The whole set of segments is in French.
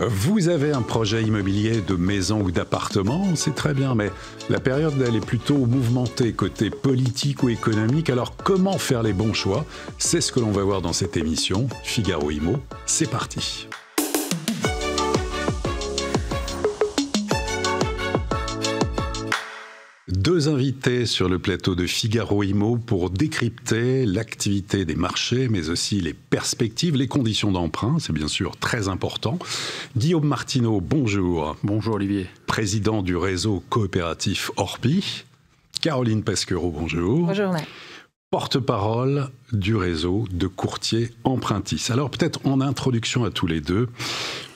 Vous avez un projet immobilier de maison ou d'appartement, c'est très bien, mais la période elle est plutôt mouvementée côté politique ou économique. Alors comment faire les bons choix? C'est ce que l'on va voir dans cette émission. Figaro Immo, c'est parti. Deux invités sur le plateau de Figaro Immo pour décrypter l'activité des marchés, mais aussi les perspectives, les conditions d'emprunt, c'est bien sûr très important. Guillaume Martineau, bonjour. Bonjour Olivier. Président du réseau coopératif Orpi. Caroline Pesquereau, bonjour. Bonjour. Ouais. Porte-parole du réseau de courtiers empruntis. Alors peut-être en introduction à tous les deux,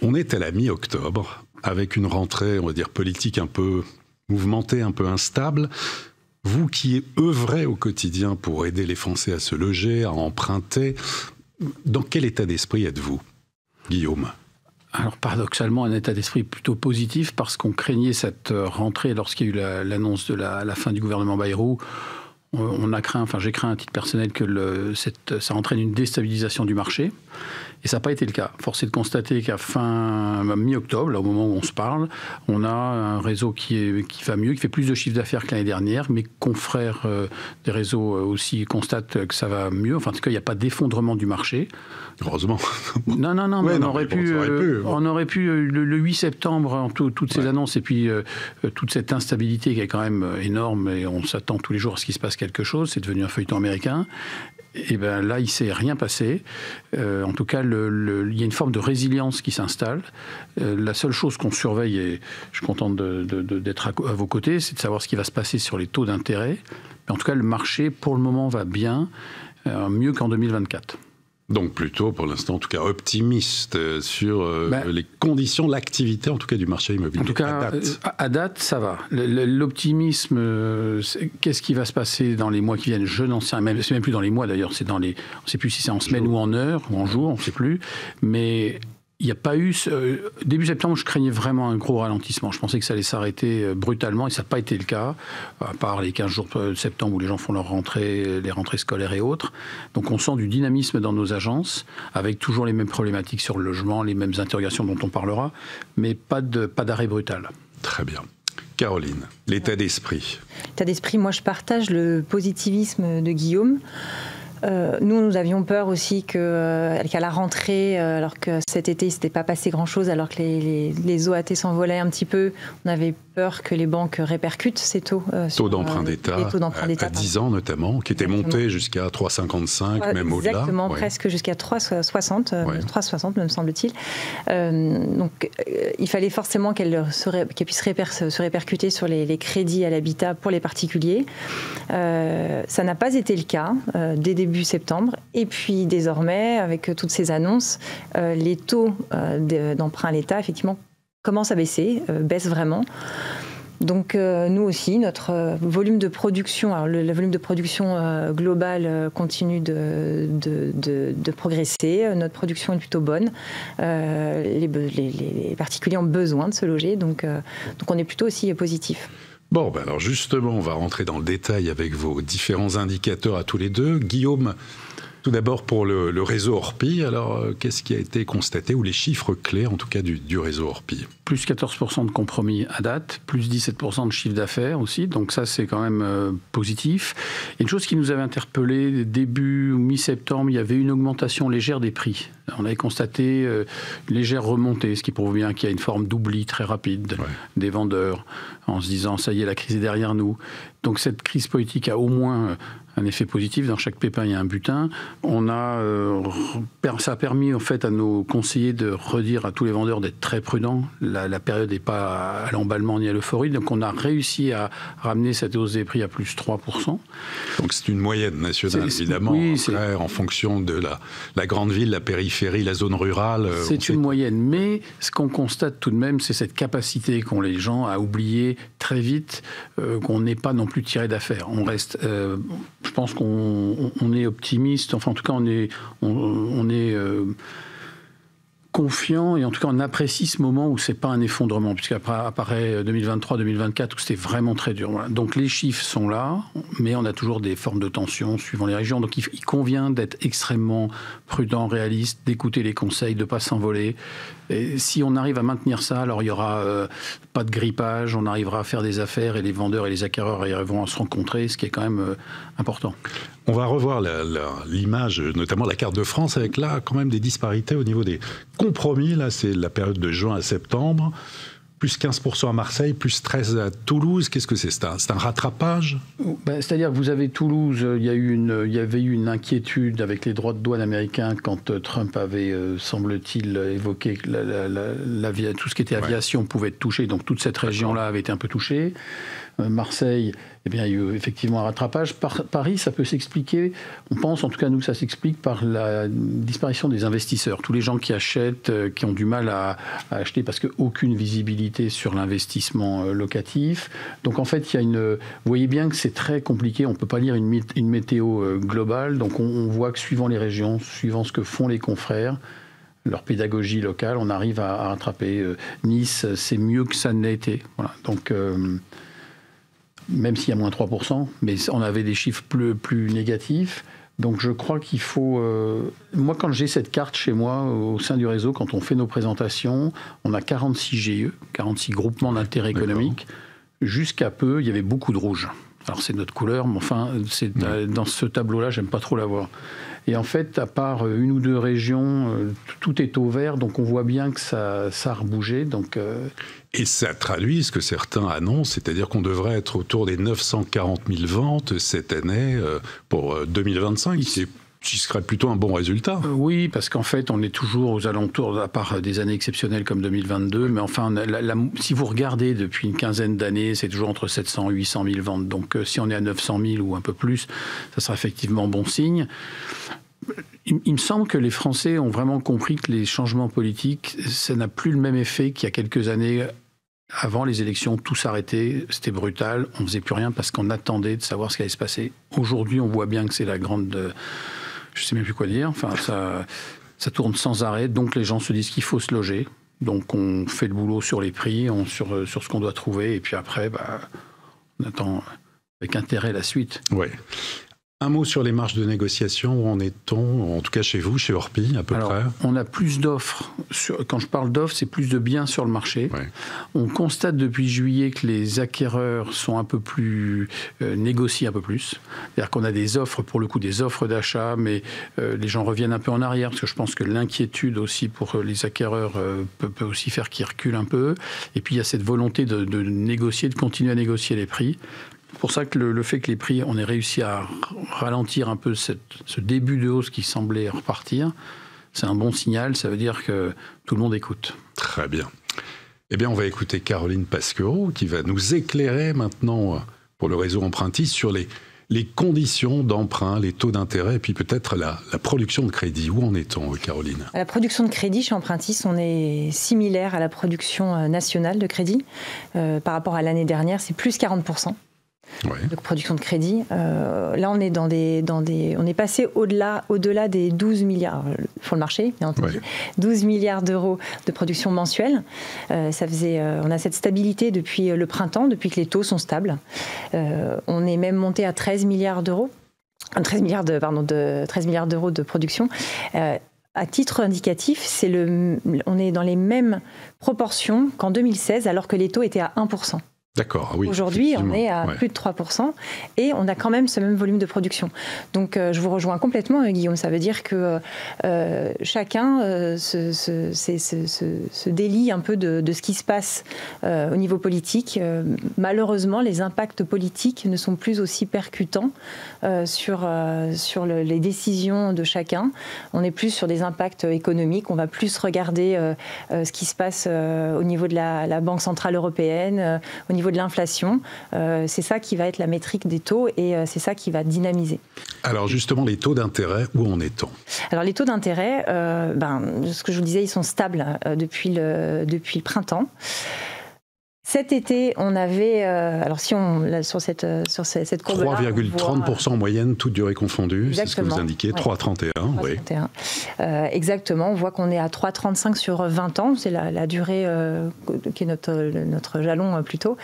on est à la mi-octobre avec une rentrée, on va dire, politique un peu mouvementé, un peu instable. Vous qui œuvrez au quotidien pour aider les Français à se loger, à emprunter, dans quel état d'esprit êtes-vous, Guillaume ? Alors paradoxalement, un état d'esprit plutôt positif parce qu'on craignait cette rentrée lorsqu'il y a eu l'annonce de la fin du gouvernement Bayrou. On a craint, enfin j'ai craint à titre personnel que ça entraîne une déstabilisation du marché. Et ça n'a pas été le cas. Force est de constater qu'à mi-octobre, là, au moment où on se parle, on a un réseau qui va mieux, qui fait plus de chiffre d'affaires que l'année dernière. Mes confrères des réseaux aussi constatent que ça va mieux. Enfin, en tout cas, il n'y a pas d'effondrement du marché. Heureusement. Non, ouais, mais on aurait pu le 8 septembre, toutes ces annonces et puis toute cette instabilité qui est quand même énorme et on s'attend tous les jours à ce qu'il se passe quelque chose. C'est devenu un feuilleton américain. Et bien là, il ne s'est rien passé. En tout cas, il y a une forme de résilience qui s'installe. La seule chose qu'on surveille, et je suis content d'être à vos côtés, c'est de savoir ce qui va se passer sur les taux d'intérêt. Mais en tout cas, le marché, pour le moment, va bien, mieux qu'en 2024. Donc plutôt, pour l'instant, en tout cas, optimiste sur les conditions, l'activité, en tout cas, du marché immobilier. En tout cas, à date, ça va. L'optimisme, qu'est-ce qui va se passer dans les mois qui viennent? Je n'en sais rien. C'est même plus dans les mois, d'ailleurs. On ne sait plus si c'est en semaine ou en heure ou en jour, on ne sait plus. Mais il n'y a pas eu... Début septembre, je craignais vraiment un gros ralentissement. Je pensais que ça allait s'arrêter brutalement et ça n'a pas été le cas, à part les 15 jours de septembre où les gens font leur rentrée, les rentrées scolaires et autres. Donc on sent du dynamisme dans nos agences, avec toujours les mêmes problématiques sur le logement, les mêmes interrogations dont on parlera, mais pas d'arrêt brutal. Très bien. Caroline, l'état d'esprit. L'état d'esprit, moi je partage le positivisme de Guillaume. Nous avions peur aussi qu'à la rentrée, alors que cet été, il ne s'était pas passé grand-chose, alors que les OAT s'envolaient un petit peu, on avait peur que les banques répercutent ces taux. Taux d'emprunt d'État, à 10 ans notamment, qui était monté jusqu'à 3,55, même au-delà. Exactement, presque jusqu'à 3,60, 3,60 me semble-t-il. Donc il fallait forcément qu'elle puisse se répercuter sur les crédits à l'habitat pour les particuliers. Ça n'a pas été le cas dès début septembre. Et puis désormais, avec toutes ces annonces, les taux d'emprunt à l'État, effectivement, commencent à baisser, baissent vraiment. Donc nous aussi, notre volume de production, alors le volume de production global continue de progresser. Notre production est plutôt bonne. Les particuliers ont besoin de se loger, donc on est plutôt aussi positif. Bon, ben alors justement, on va rentrer dans le détail avec vos différents indicateurs à tous les deux. Guillaume, tout d'abord pour le réseau Orpi, alors qu'est-ce qui a été constaté, ou les chiffres clés en tout cas du réseau Orpi? Plus 14% de compromis à date, plus 17% de chiffre d'affaires aussi, donc ça c'est quand même positif. Et une chose qui nous avait interpellé, début ou mi-septembre, il y avait une augmentation légère des prix. On avait constaté une légère remontée, ce qui prouve bien qu'il y a une forme d'oubli très rapide des vendeurs, en se disant ça y est, la crise est derrière nous. Donc cette crise politique a au moins un effet positif. Dans chaque pépin, il y a un butin. Ça a permis en fait à nos conseillers de redire à tous les vendeurs d'être très prudents. La période n'est pas à l'emballement ni à l'euphorie. Donc on a réussi à ramener cette hausse des prix à plus 3%. Donc c'est une moyenne nationale, évidemment. Oui, après, en fonction de la grande ville, la périphérie, la zone rurale. C'est une moyenne. Mais ce qu'on constate tout de même, c'est cette capacité qu'ont les gens à oublier très vite qu'on n'est pas non plus tiré d'affaire. On reste... je pense qu'on est optimiste, enfin en tout cas on est confiant et en tout cas on apprécie ce moment où c'est pas un effondrement, puisqu'après apparaît 2023-2024 où c'était vraiment très dur. Voilà. Donc les chiffres sont là, mais on a toujours des formes de tension suivant les régions. Donc il convient d'être extrêmement prudent, réaliste, d'écouter les conseils, de ne pas s'envoler. Et si on arrive à maintenir ça, alors il n'y aura pas de grippage, on arrivera à faire des affaires et les vendeurs et les acquéreurs arriveront à se rencontrer, ce qui est quand même important. On va revoir l'image, notamment la carte de France, avec là quand même des disparités au niveau des compromis. Là, c'est la période de juin à septembre. Plus 15% à Marseille, plus 13% à Toulouse. Qu'est-ce que c'est ? C'est un rattrapage ? C'est-à-dire que vous avez Toulouse, il y avait eu une inquiétude avec les droits de douane américains quand Trump avait, semble-t-il, évoqué que tout ce qui était aviation pouvait être touché. Donc toute cette région-là avait été un peu touchée. Marseille, eh bien, il y a eu effectivement un rattrapage. Paris, ça peut s'expliquer, on pense, en tout cas nous, ça s'explique par la disparition des investisseurs. Tous les gens qui achètent, qui ont du mal à acheter parce qu'aucune visibilité sur l'investissement locatif. Donc en fait, vous voyez bien que c'est très compliqué, on ne peut pas lire une météo globale. Donc on voit que suivant les régions, suivant ce que font les confrères, leur pédagogie locale, on arrive à rattraper. Nice, c'est mieux que ça n'a été. Voilà. Donc... même s'il y a moins 3%, mais on avait des chiffres plus négatifs. Donc je crois qu'il faut... moi, quand j'ai cette carte chez moi, au sein du réseau, quand on fait nos présentations, on a 46 GIE, 46 groupements d'intérêt économique. Jusqu'à peu, il y avait beaucoup de rouge. Alors c'est notre couleur, mais enfin, dans ce tableau-là, j'aime pas trop l'avoir. Et en fait, à part une ou deux régions, tout est au vert, donc on voit bien que ça a rebougé. Donc, Et ça traduit ce que certains annoncent, c'est-à-dire qu'on devrait être autour des 940 000 ventes cette année pour 2025, qui serait plutôt un bon résultat. Oui, parce qu'en fait, on est toujours aux alentours, à part des années exceptionnelles comme 2022, mais enfin, si vous regardez depuis une quinzaine d'années, c'est toujours entre 700 et 800 000 ventes. Donc si on est à 900 000 ou un peu plus, ça sera effectivement bon signe. Il me semble que les Français ont vraiment compris que les changements politiques, ça n'a plus le même effet qu'il y a quelques années. Avant les élections, tout s'arrêtait, c'était brutal, on ne faisait plus rien parce qu'on attendait de savoir ce qui allait se passer. Aujourd'hui, on voit bien que c'est la grande... je ne sais même plus quoi dire, enfin, ça tourne sans arrêt, donc les gens se disent qu'il faut se loger. Donc on fait le boulot sur les prix, sur ce qu'on doit trouver, et puis après, on attend avec intérêt la suite. Ouais. Un mot sur les marges de négociation, où en est-on, en tout cas chez vous, chez Orpi, à peu près ? On a plus d'offres. Quand je parle d'offres, c'est plus de biens sur le marché. Ouais. On constate depuis juillet que les acquéreurs sont un peu plus négocient un peu plus. C'est-à-dire qu'on a des offres, pour le coup, des offres d'achat, mais les gens reviennent un peu en arrière, parce que je pense que l'inquiétude aussi pour les acquéreurs peut aussi faire qu'ils reculent un peu. Et puis il y a cette volonté de négocier, de continuer à négocier les prix. C'est pour ça que le fait que les prix, on ait réussi à ralentir un peu ce début de hausse qui semblait repartir, c'est un bon signal, ça veut dire que tout le monde écoute. Très bien. Eh bien, on va écouter Caroline Pasquereau qui va nous éclairer maintenant pour le réseau Empruntis sur les conditions d'emprunt, les taux d'intérêt et puis peut-être la production de crédit. Où en est-on, Caroline ? À la production de crédit chez Empruntis, on est similaire à la production nationale de crédit. Par rapport à l'année dernière, c'est plus 40%. Ouais. De production de crédit. Là, on est on est passé au-delà des 12 milliards, pour le marché, bien entendu, 12 milliards d'euros de production mensuelle. On a cette stabilité depuis le printemps, depuis que les taux sont stables. On est même monté à 13 milliards d'euros. 13 milliards d'euros de production. À titre indicatif, on est dans les mêmes proportions qu'en 2016, alors que les taux étaient à 1%. D'accord, oui. Aujourd'hui, on est à plus de 3% et on a quand même ce même volume de production. Donc, je vous rejoins complètement, Guillaume. Ça veut dire que chacun se délie un peu de ce qui se passe au niveau politique. Malheureusement, les impacts politiques ne sont plus aussi percutants sur les décisions de chacun. On est plus sur des impacts économiques. On va plus regarder ce qui se passe au niveau de la Banque Centrale Européenne, au niveau de l'inflation. C'est ça qui va être la métrique des taux et c'est ça qui va dynamiser. Alors justement, les taux d'intérêt, où en est-on ? Alors les taux d'intérêt, ce que je vous disais, ils sont stables depuis le printemps. Cet été, on avait, alors si on là, sur cette courbe-là, 3,30% en moyenne, toute durée confondue, c'est ce que vous indiquez, 3,31. Oui. Exactement, on voit qu'on est à 3,35 sur 20 ans, c'est la durée qui est notre jalon plutôt.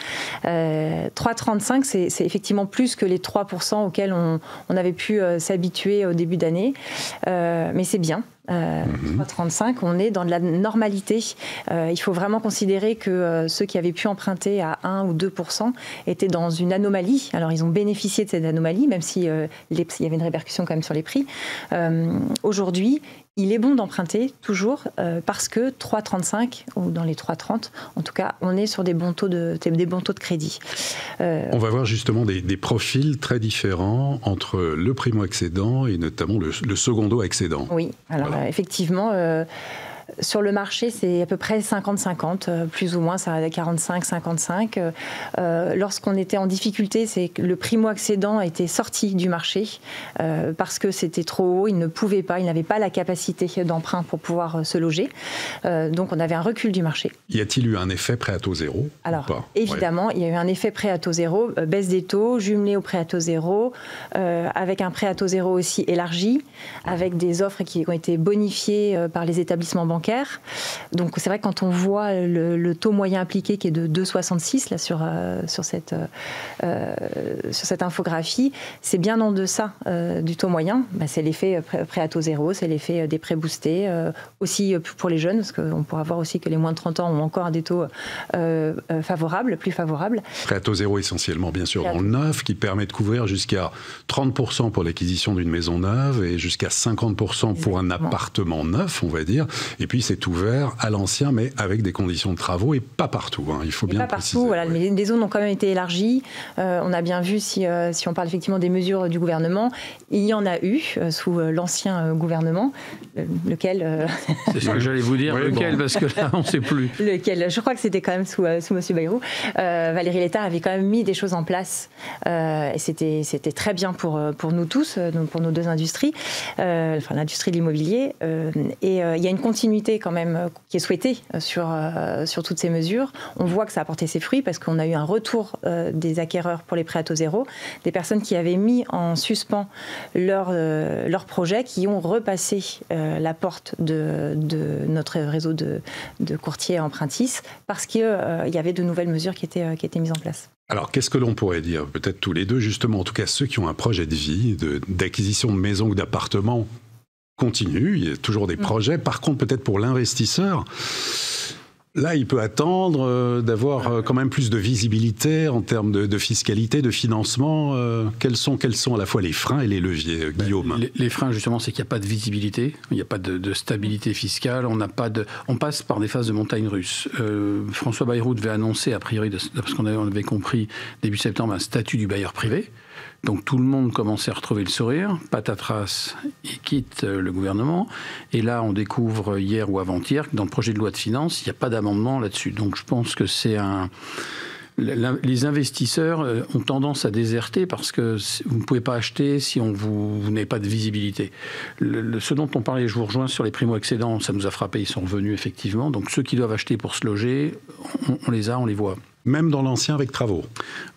3,35, c'est effectivement plus que les 3% auxquels on avait pu s'habituer au début d'année, mais c'est bien. 3,35, on est dans de la normalité. Il faut vraiment considérer que ceux qui avaient pu emprunter à 1 ou 2% étaient dans une anomalie. Alors ils ont bénéficié de cette anomalie, même si il y avait une répercussion quand même sur les prix. Aujourd'hui, il est bon d'emprunter toujours parce que 3,35 ou dans les 3,30, en tout cas, on est sur des bons taux de crédit. On va voir justement des profils très différents entre le primo-accédant et notamment le secondo-accédant. Oui, alors voilà. Effectivement... sur le marché, c'est à peu près 50-50, plus ou moins, ça va à 45-55. Lorsqu'on était en difficulté, c'est que le primo-accédant était sorti du marché parce que c'était trop haut, il ne pouvait pas, il n'avait pas la capacité d'emprunt pour pouvoir se loger. Donc on avait un recul du marché. Y a-t-il eu un effet prêt à taux zéro? Alors, évidemment, il y a eu un effet prêt à taux zéro, baisse des taux, jumelé au prêt à taux zéro, avec un prêt à taux zéro aussi élargi, avec des offres qui ont été bonifiées par les établissements bancaires. Donc c'est vrai que quand on voit le taux moyen appliqué qui est de 2,66 là sur cette infographie, c'est bien en deçà du taux moyen. C'est l'effet prêt à taux zéro, c'est l'effet des prêts boostés, aussi pour les jeunes, parce qu'on pourra voir aussi que les moins de 30 ans ont encore des taux favorables, plus favorables. Prêt à taux zéro essentiellement, bien sûr, dans le neuf, qui permet de couvrir jusqu'à 30% pour l'acquisition d'une maison neuve et jusqu'à 50% pour un appartement neuf, on va dire. Et puis c'est ouvert à l'ancien, mais avec des conditions de travaux et pas partout. Il faut bien préciser. Pas partout, voilà. Mais les zones ont quand même été élargies. On a bien vu, si on parle effectivement des mesures du gouvernement, il y en a eu sous l'ancien gouvernement, lequel... C'est ce que j'allais vous dire, lequel, parce que là, on ne sait plus. Lequel, je crois que c'était quand même sous M. Bayrou. Valérie Létard avait quand même mis des choses en place. Et c'était très bien pour nous tous, pour nos deux industries, enfin l'industrie de l'immobilier. Et il y a une continuité quand même qui est souhaitée sur toutes ces mesures. On voit que ça a porté ses fruits parce qu'on a eu un retour des acquéreurs pour les prêts à taux zéro, des personnes qui avaient mis en suspens leur projet, qui ont repassé la porte de notre réseau de courtiers empruntis parce qu'il y avait de nouvelles mesures qui étaient mises en place. Alors, qu'est-ce que l'on pourrait dire, peut-être tous les deux, justement, en tout cas ceux qui ont un projet de vie, d'acquisition de maison ou d'appartement continue, il y a toujours des projets. Par contre, peut-être pour l'investisseur, là, il peut attendre d'avoir quand même plus de visibilité en termes de fiscalité, de financement. Quels sont à la fois les freins et les leviers, Guillaume? Les freins, justement, c'est qu'il n'y a pas de visibilité, il n'y a pas de stabilité fiscale, on passe par des phases de montagne russe. François Bayrou devait annoncer, a priori, parce qu'on avait compris, début septembre, un statut du bailleur privé. Donc tout le monde commençait à retrouver le sourire, patatras, il quitte le gouvernement. Et là, on découvre hier ou avant-hier que dans le projet de loi de finances, il n'y a pas d'amendement là-dessus. Donc je pense que les investisseurs ont tendance à déserter parce que vous ne pouvez pas acheter si vous n'avez pas de visibilité. Ce dont on parlait, je vous rejoins sur les primo-accédants, ça nous a frappé, ils sont revenus effectivement. Donc ceux qui doivent acheter pour se loger, on les voit. Même dans l'ancien avec travaux.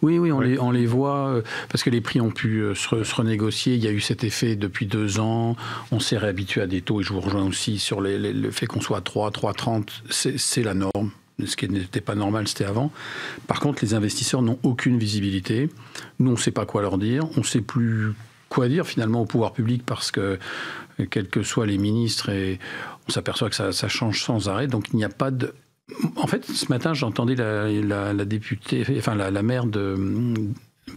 Oui, on les voit, parce que les prix ont pu se renégocier. Il y a eu cet effet depuis 2 ans. On s'est réhabitué à des taux, et je vous rejoins aussi sur le fait qu'on soit à 3,30, c'est la norme. Ce qui n'était pas normal, c'était avant. Par contre, les investisseurs n'ont aucune visibilité. Nous, on ne sait pas quoi leur dire. On ne sait plus quoi dire, finalement, au pouvoir public, parce que, quels que soient les ministres, on s'aperçoit que ça change sans arrêt. Donc, il n'y a pas de... En fait, ce matin, j'entendais la députée, enfin la maire de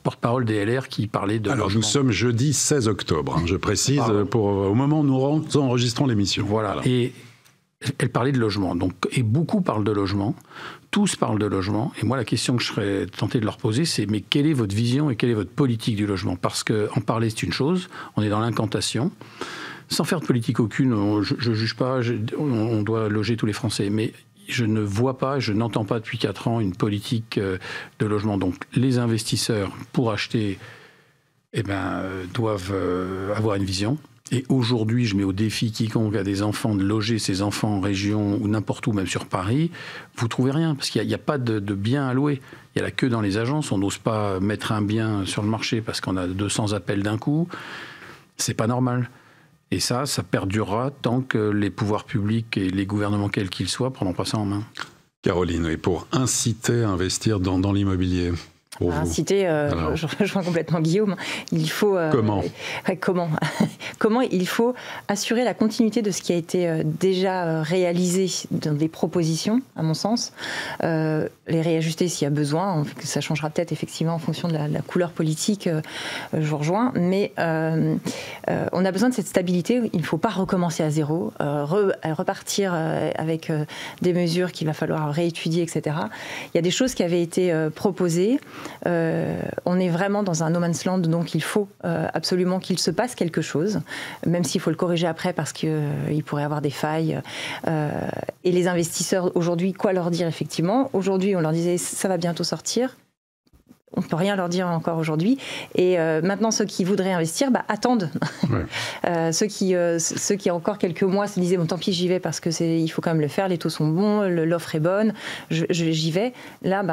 porte-parole des LR qui parlait de Alors, logement. Nous sommes jeudi 16 octobre, je précise, au moment où nous enregistrons l'émission. Voilà. Et elle parlait de logement. Et beaucoup parlent de logement. Tous parlent de logement. Et moi, la question que je serais tenté de leur poser, c'est mais quelle est votre vision et quelle est votre politique du logement? Parce qu'en parler, c'est une chose. On est dans l'incantation. Sans faire de politique aucune, je ne juge pas, on doit loger tous les Français. Mais je ne vois pas, je n'entends pas depuis 4 ans une politique de logement. Donc les investisseurs, pour acheter, doivent avoir une vision. Et aujourd'hui, je mets au défi quiconque a des enfants de loger ses enfants en région ou n'importe où, même sur Paris, vous trouvez rien, parce qu'il n'y a pas de bien à louer. Il y a la queue dans les agences, on n'ose pas mettre un bien sur le marché parce qu'on a 200 appels d'un coup. C'est pas normal. Et ça perdurera tant que les pouvoirs publics et les gouvernements quels qu'ils soient prendront pas ça en main. Caroline, et pour inciter à investir dans l'immobilier, inciter, je rejoins complètement Guillaume, il faut... Comment il faut assurer la continuité de ce qui a été déjà réalisé dans des propositions, à mon sens, les réajuster s'il y a besoin, ça changera peut-être effectivement en fonction de la couleur politique, je vous rejoins, mais on a besoin de cette stabilité, il ne faut pas recommencer à zéro, repartir avec des mesures qu'il va falloir réétudier, etc. Il y a des choses qui avaient été proposées. On est vraiment dans un no man's land, donc il faut absolument qu'il se passe quelque chose, même s'il faut le corriger après parce qu'il pourrait y avoir des failles. Et les investisseurs, aujourd'hui, quoi leur dire effectivement ? Aujourd'hui, on leur disait ça va bientôt sortir. On ne peut rien leur dire encore aujourd'hui. Et maintenant, ceux qui voudraient investir, attendent. Ouais. Ceux qui, il y a encore quelques mois, se disaient bon, tant pis, j'y vais parce que il faut quand même le faire, les taux sont bons, l'offre est bonne, j'y vais. Là,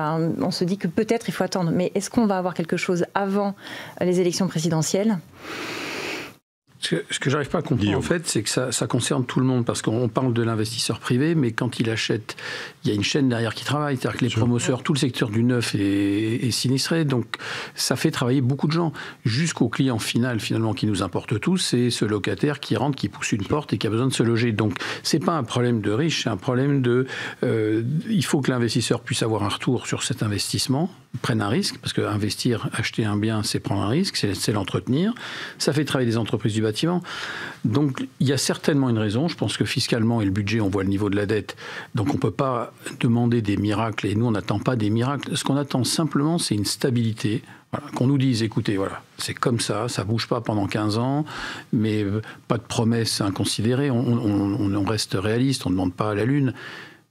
on se dit que peut-être il faut attendre. Mais est-ce qu'on va avoir quelque chose avant les élections présidentielles ? Ce que j'arrive pas à comprendre, en fait, c'est que ça concerne tout le monde, parce qu'on parle de l'investisseur privé, mais quand il achète, il y a une chaîne derrière qui travaille, c'est-à-dire que les promoteurs, tout le secteur du neuf est sinistré, donc ça fait travailler beaucoup de gens, jusqu'au client final, finalement, qui nous importe tous, c'est ce locataire qui rentre, qui pousse une porte et qui a besoin de se loger. Donc, c'est pas un problème de riche, c'est un problème de... il faut que l'investisseur puisse avoir un retour sur cet investissement, prenne un risque, parce que investir, acheter un bien, c'est prendre un risque, c'est l'entretenir. Ça fait travailler des entreprises du bâtiment. Donc, il y a certainement une raison. Je pense que fiscalement et le budget, on voit le niveau de la dette. Donc, on ne peut pas demander des miracles. Et nous, on n'attend pas des miracles. Ce qu'on attend simplement, c'est une stabilité. Voilà, qu'on nous dise, écoutez, voilà, c'est comme ça ne bouge pas pendant 15 ans, mais pas de promesses inconsidérées. On reste réaliste, on ne demande pas à la lune.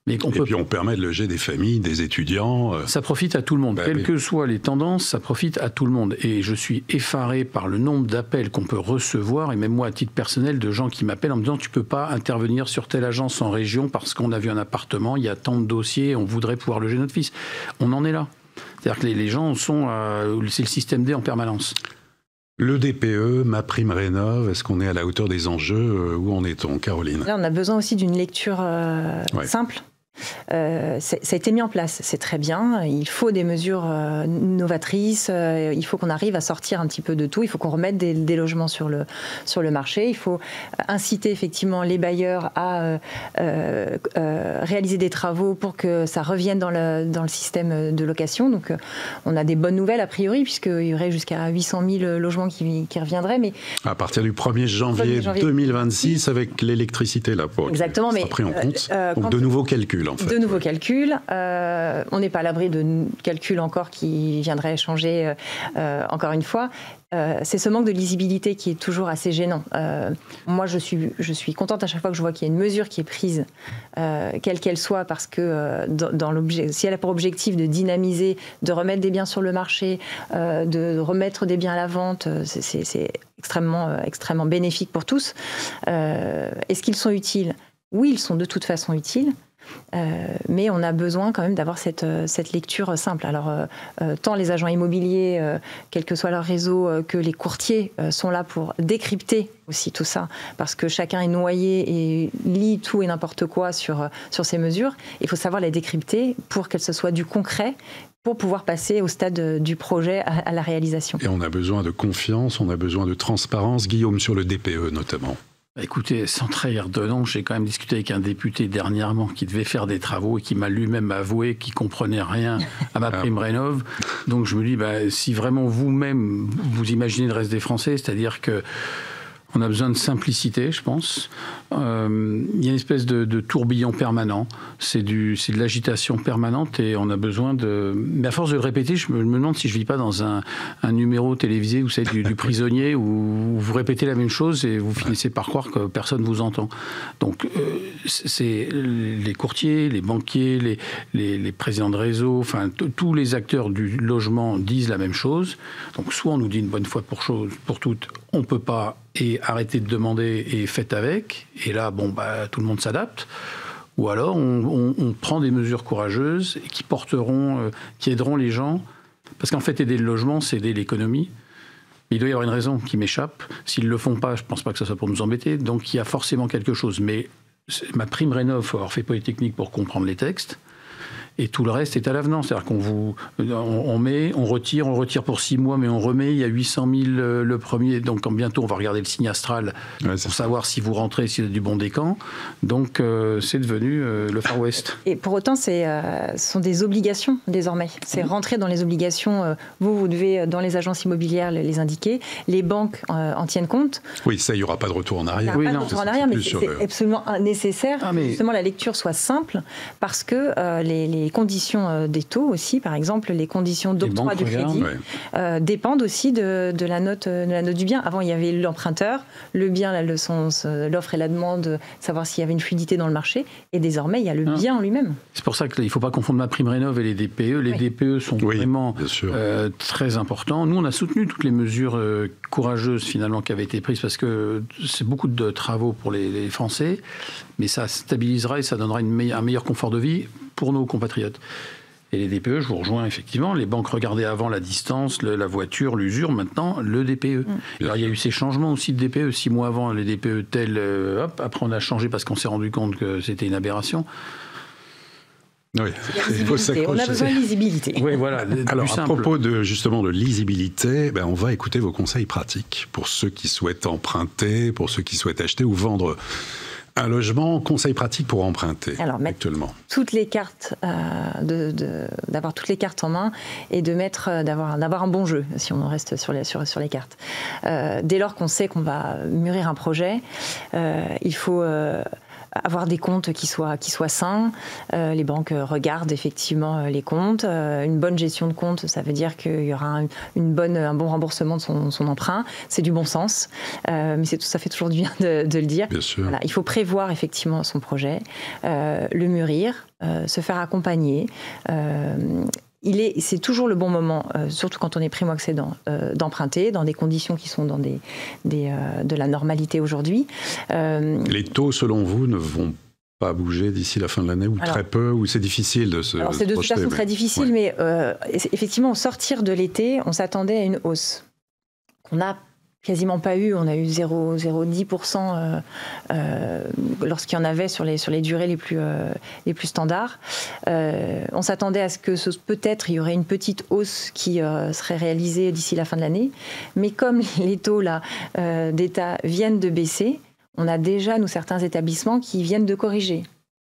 Mais puis on permet de loger des familles, des étudiants. Ça profite à tout le monde. Quelles que soient les tendances, ça profite à tout le monde. Et je suis effaré par le nombre d'appels qu'on peut recevoir, et même moi à titre personnel, de gens qui m'appellent en me disant tu ne peux pas intervenir sur telle agence en région parce qu'on a vu un appartement, il y a tant de dossiers, on voudrait pouvoir loger notre fils. On en est là. C'est-à-dire que les gens sont... c'est le système D en permanence. Le DPE, MaPrimeRénov', est-ce qu'on est à la hauteur des enjeux ? Où en est-on, Caroline ? Là, on a besoin aussi d'une lecture simple. Ça a été mis en place, c'est très bien. Il faut des mesures novatrices. Il faut qu'on arrive à sortir un petit peu de tout. Il faut qu'on remette des logements sur le marché. Il faut inciter effectivement les bailleurs à réaliser des travaux pour que ça revienne dans le système de location. Donc, on a des bonnes nouvelles a priori, puisqu'il y aurait jusqu'à 800 000 logements qui reviendraient. Mais à partir du 1er janvier 2026, avec l'électricité là, exactement, mais pris en compte. Donc de nouveaux calculs. En fait. De nouveaux calculs. On n'est pas à l'abri de calculs encore qui viendraient changer encore une fois. C'est ce manque de lisibilité qui est toujours assez gênant. Moi, je suis contente à chaque fois que je vois qu'il y a une mesure qui est prise, quelle qu'elle soit, parce que si elle a pour objectif de dynamiser, de remettre des biens sur le marché, de remettre des biens à la vente, c'est extrêmement bénéfique pour tous. Est-ce qu'ils sont utiles ? Oui, ils sont de toute façon utiles. Mais on a besoin quand même d'avoir cette lecture simple. Alors, tant les agents immobiliers, quel que soit leur réseau, que les courtiers sont là pour décrypter aussi tout ça, parce que chacun est noyé et lit tout et n'importe quoi sur ces mesures. Il faut savoir les décrypter pour qu'elles se soient du concret, pour pouvoir passer au stade du projet à la réalisation. Et on a besoin de confiance, on a besoin de transparence. Guillaume, sur le DPE notamment. Écoutez, sans trahir de nom, j'ai quand même discuté avec un député dernièrement qui devait faire des travaux et qui m'a lui-même avoué qu'il ne comprenait rien à MaPrimeRénov'. Donc je me dis, si vraiment vous-même, vous imaginez le reste des Français, c'est-à-dire que on a besoin de simplicité, je pense. y a une espèce de tourbillon permanent. C'est de l'agitation permanente et on a besoin de... Mais à force de le répéter, je me demande si je ne vis pas dans un numéro télévisé, vous savez, du prisonnier, où vous répétez la même chose et vous finissez par croire que personne ne vous entend. Donc, c'est les courtiers, les banquiers, les présidents de réseau, enfin, tous les acteurs du logement disent la même chose. Donc, soit on nous dit une bonne fois pour toutes, on ne peut pas, et arrêtez de demander et faites avec. Et là, tout le monde s'adapte. Ou alors, on prend des mesures courageuses qui aideront les gens. Parce qu'en fait, aider le logement, c'est aider l'économie. Il doit y avoir une raison qui m'échappe. S'ils ne le font pas, je ne pense pas que ça soit pour nous embêter. Donc, il y a forcément quelque chose. Mais ma prime rénov', il faut avoir fait Polytechnique pour comprendre les textes. Et tout le reste est à l'avenant. C'est-à-dire on met, on retire pour 6 mois, mais on remet. Il y a 800 000 le premier. Donc bientôt, on va regarder le signe astral pour savoir si vous rentrez, si vous êtes du bon décan. Donc c'est devenu le Far West. Et pour autant, ce sont des obligations désormais. C'est rentrer dans les obligations. Vous devez, dans les agences immobilières, les indiquer. Les banques en tiennent compte. Oui, ça, il n'y aura pas de retour en arrière. Il n'y aura pas de retour en arrière, mais c'est absolument nécessaire que justement la lecture soit simple, parce que les conditions des taux aussi, par exemple, les conditions d'octroi du crédit, dépendent aussi de la note du bien. Avant, il y avait l'emprunteur, le bien, l'offre et la demande, savoir s'il y avait une fluidité dans le marché, et désormais, il y a le bien en lui-même. C'est pour ça qu'il ne faut pas confondre ma prime rénov et les DPE. Les DPE sont vraiment très importants. Nous, on a soutenu toutes les mesures courageuses, finalement, qui avaient été prises, parce que c'est beaucoup de travaux pour les Français, mais ça stabilisera et ça donnera un meilleur confort de vie pour nos compatriotes. Et les DPE, je vous rejoins effectivement, les banques regardaient avant la distance, la voiture, l'usure, maintenant le DPE. Alors il y a eu ces changements aussi de DPE, 6 mois avant les DPE tels, après on a changé parce qu'on s'est rendu compte que c'était une aberration. Oui, on a besoin de lisibilité. Oui, voilà. Alors, à propos justement de lisibilité, on va écouter vos conseils pratiques pour ceux qui souhaitent emprunter, pour ceux qui souhaitent acheter ou vendre un logement. Conseils pratiques pour emprunter. Alors, actuellement, toutes les cartes, d'avoir toutes les cartes en main et d'avoir un bon jeu, si on reste sur les cartes. Dès lors qu'on sait qu'on va mûrir un projet, il faut avoir des comptes qui soient sains. Les banques regardent effectivement les comptes. Une bonne gestion de compte, ça veut dire qu'il y aura un bon remboursement de son emprunt. C'est du bon sens, mais ça fait toujours du bien de le dire. Bien sûr. Voilà, il faut prévoir effectivement son projet, le mûrir, se faire accompagner. C'est toujours le bon moment, surtout quand on est primo-accédant, d'emprunter dans des conditions qui sont de la normalité aujourd'hui. Les taux, selon vous, ne vont pas bouger d'ici la fin de l'année, ou très peu, ou c'est difficile de se projeter? C'est de toute façon très difficile, mais effectivement, au sortir de l'été, on s'attendait à une hausse qu'on n'a quasiment pas eu. On a eu 0,10% lorsqu'il y en avait sur les durées les plus standards. On s'attendait à ce que peut-être il y aurait une petite hausse qui serait réalisée d'ici la fin de l'année. Mais comme les taux d'État viennent de baisser, on a déjà, nous, certains établissements qui viennent de corriger.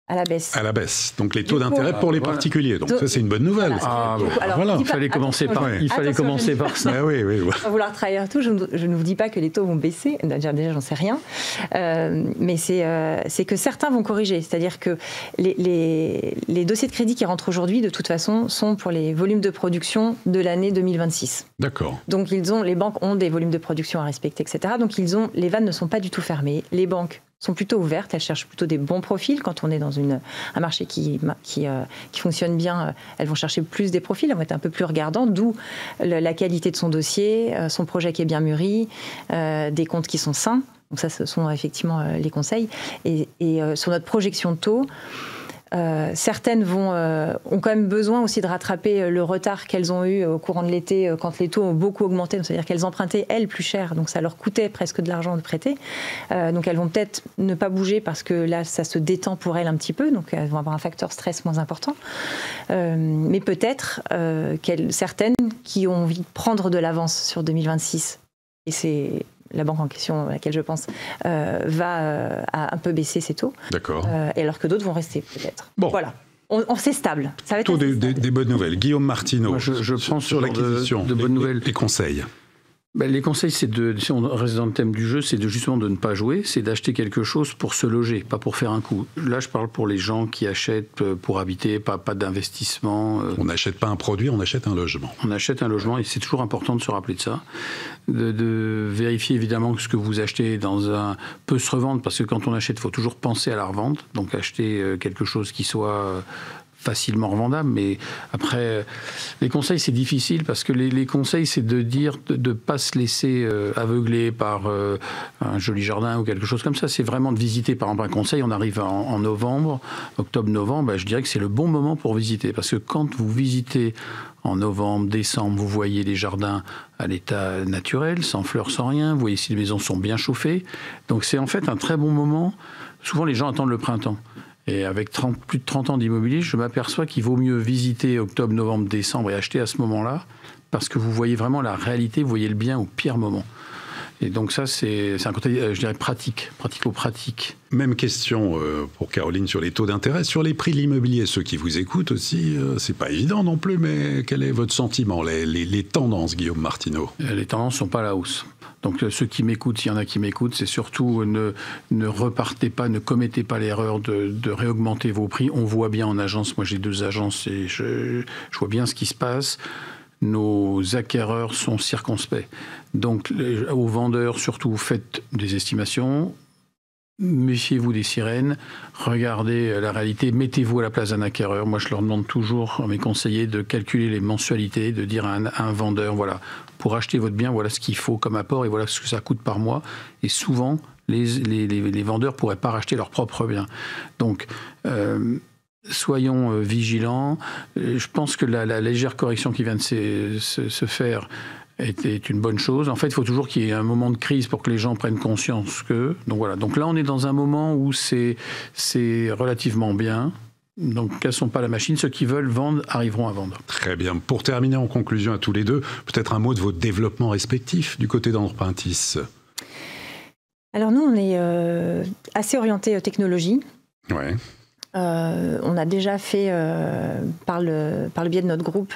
À la baisse. À la baisse. Donc les taux d'intérêt pour les particuliers. Donc ça, c'est une bonne nouvelle. Il fallait commencer par ça. Oui. Sans vouloir trahir tout, je ne vous dis pas que les taux vont baisser. Déjà j'en sais rien. Mais c'est que certains vont corriger. C'est-à-dire que les dossiers de crédit qui rentrent aujourd'hui, de toute façon, sont pour les volumes de production de l'année 2026. D'accord. Donc les banques ont des volumes de production à respecter, etc. Donc les vannes ne sont pas du tout fermées. Les banques sont plutôt ouvertes, elles cherchent plutôt des bons profils. Quand on est dans un marché qui fonctionne bien, elles vont chercher plus des profils, elles vont être un peu plus regardantes, d'où la qualité de son dossier, son projet qui est bien mûri, des comptes qui sont sains. Donc ça, ce sont effectivement les conseils. Et sur notre projection de taux, certaines ont quand même besoin aussi de rattraper le retard qu'elles ont eu au courant de l'été quand les taux ont beaucoup augmenté. C'est-à-dire qu'elles empruntaient, elles, plus cher. Donc ça leur coûtait presque de l'argent de prêter. Donc elles vont peut-être ne pas bouger parce que là, ça se détend pour elles un petit peu. Donc elles vont avoir un facteur stress moins important. Mais peut-être certaines qui ont envie de prendre de l'avance sur 2026. Et c'est la banque en question à laquelle je pense va un peu baisser ses taux. D'accord. Et alors que d'autres vont rester peut-être. Bon. Voilà. C'est stable. Ça va être plutôt des bonnes nouvelles. Guillaume Martineau, je prends sur l'acquisition, de bonnes nouvelles. Les conseils. Les conseils, si on reste dans le thème du jeu, c'est justement de ne pas jouer, c'est d'acheter quelque chose pour se loger, pas pour faire un coup. Là, je parle pour les gens qui achètent pour habiter, pas d'investissement. On n'achète pas un produit, on achète un logement. On achète un logement et c'est toujours important de se rappeler de ça. De vérifier évidemment que ce que vous achetez peut se revendre, parce que quand on achète, il faut toujours penser à la revente. Donc acheter quelque chose qui soit facilement revendable, mais après, les conseils, c'est difficile parce que les conseils, c'est de dire de ne pas se laisser aveugler par un joli jardin ou quelque chose comme ça. C'est vraiment de visiter, par exemple, un conseil. On arrive en novembre, octobre-novembre, je dirais que c'est le bon moment pour visiter parce que quand vous visitez en novembre, décembre, vous voyez les jardins à l'état naturel, sans fleurs, sans rien. Vous voyez si les maisons sont bien chauffées. Donc c'est en fait un très bon moment. Souvent, les gens attendent le printemps. Et avec plus de 30 ans d'immobilier, je m'aperçois qu'il vaut mieux visiter octobre, novembre, décembre et acheter à ce moment-là, parce que vous voyez vraiment la réalité, vous voyez le bien au pire moment. Et donc ça, c'est un côté, je dirais, pratico-pratique. Même question pour Caroline sur les taux d'intérêt, sur les prix de l'immobilier. Ceux qui vous écoutent aussi, c'est pas évident non plus, mais quel est votre sentiment, les tendances, Guillaume Martineau? Les tendances sont pas à la hausse. Donc ceux qui m'écoutent, s'il y en a qui m'écoutent, c'est surtout ne repartez pas, ne commettez pas l'erreur de réaugmenter vos prix. On voit bien en agence, moi j'ai 2 agences et je vois bien ce qui se passe. Nos acquéreurs sont circonspects. Donc aux vendeurs, surtout, faites des estimations. Méfiez-vous des sirènes, regardez la réalité, mettez-vous à la place d'un acquéreur. Moi, je leur demande toujours à mes conseillers de calculer les mensualités, de dire à un vendeur, voilà, pour acheter votre bien, voilà ce qu'il faut comme apport et voilà ce que ça coûte par mois. Et souvent, les vendeurs ne pourraient pas racheter leur propre bien. Donc, soyons vigilants. Je pense que la légère correction qui vient de se faire était une bonne chose. En fait, il faut toujours qu'il y ait un moment de crise pour que les gens prennent conscience que... Donc voilà. Donc là, on est dans un moment où c'est relativement bien. Donc, cassons pas la machine. Ceux qui veulent vendre arriveront à vendre. Très bien. Pour terminer, en conclusion à tous les deux, peut-être un mot de votre développement respectif du côté d'Empruntis. Alors nous, on est assez orienté technologie. Ouais. On a déjà fait, par le biais de notre groupe,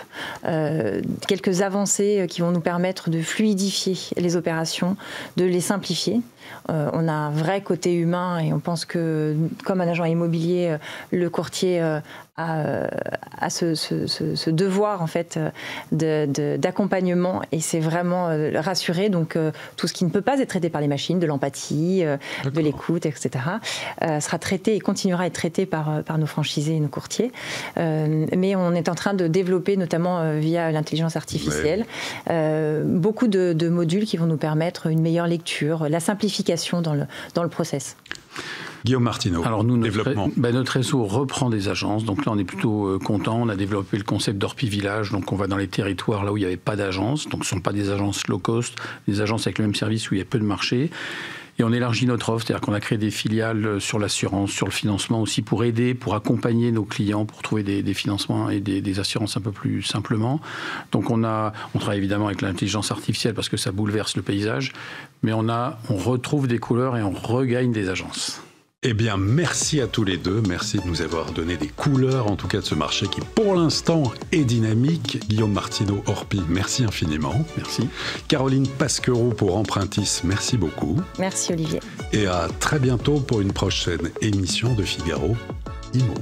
quelques avancées qui vont nous permettre de fluidifier les opérations, de les simplifier. On a un vrai côté humain et on pense que, comme un agent immobilier, le courtier a ce devoir en fait d'accompagnement et c'est vraiment rassuré. Donc tout ce qui ne peut pas être traité par les machines, de l'empathie, de l'écoute, etc., sera traité et continuera à être traité par nos franchisés et nos courtiers. Mais on est en train de développer, notamment via l'intelligence artificielle, beaucoup de modules qui vont nous permettre une meilleure lecture, la simplification dans le process. Guillaume Martineau, alors nous, développement. Notre réseau reprend des agences, donc là on est plutôt content. On a développé le concept d'Orpi Village, donc on va dans les territoires là où il n'y avait pas d'agence, donc ce ne sont pas des agences low cost, des agences avec le même service où il y a peu de marché. Et on élargit notre offre, c'est-à-dire qu'on a créé des filiales sur l'assurance, sur le financement aussi, pour aider, pour accompagner nos clients, pour trouver des financements et des assurances un peu plus simplement. Donc on travaille évidemment avec l'intelligence artificielle parce que ça bouleverse le paysage, mais on retrouve des couleurs et on regagne des agences. Eh bien, merci à tous les deux. Merci de nous avoir donné des couleurs, en tout cas de ce marché qui, pour l'instant, est dynamique. Guillaume Martineau, Orpi, merci infiniment. Merci. Caroline Pasquereau pour Empruntis, merci beaucoup. Merci Olivier. Et à très bientôt pour une prochaine émission de Figaro Immo.